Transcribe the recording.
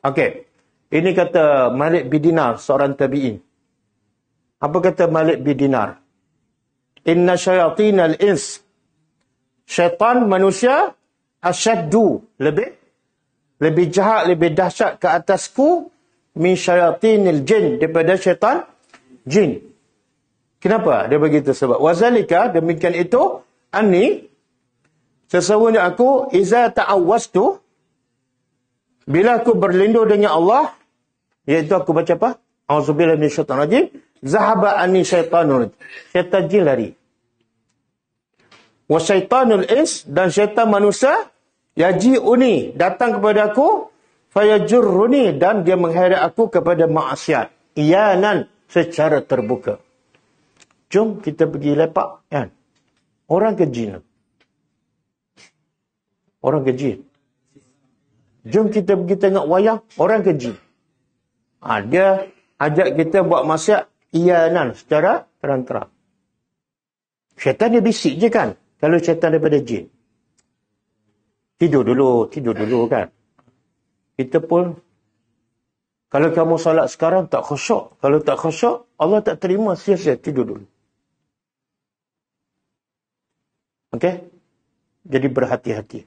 Okey. Ini kata Malik bin Dinar, seorang tabi'in. Apa kata Malik bin Dinar? Inna syayatinal ins. Syaitan manusia asyaddu. Lebih jahat, lebih dahsyat ke atasku min syayatinil jin. Daripada syaitan jin. Kenapa dia begitu? Sebab wazalika, demikian itu, anni, sesungguhnya aku, iza ta'awwastu, bila aku berlindung dengan Allah, iaitu aku baca apa? Auzubillahi minasyaitanir rajim. Zahaba anni syaitanun. Syaitan jin lari. Wa syaitanul ins, dan syaitan manusia, yaji'uni, datang kepada aku, fayajurruni, dan dia mengheret aku kepada maksiat. Iyanan, secara terbuka. Jom kita pergi lepak, kan? Orang ke jin? Orang ke jin? Jom kita pergi tengok wayang, orang ke jin? Dia ajak kita buat maksiat, iyanan, secara terang-terang. Syaitan dia bisik je kan? Kalau syaitan daripada jin. Tidur dulu kan? Kita pun, kalau kamu solat sekarang tak khusyuk. Kalau tak khusyuk, Allah tak terima, sia-sia, tidur dulu. Okey? Jadi berhati-hati.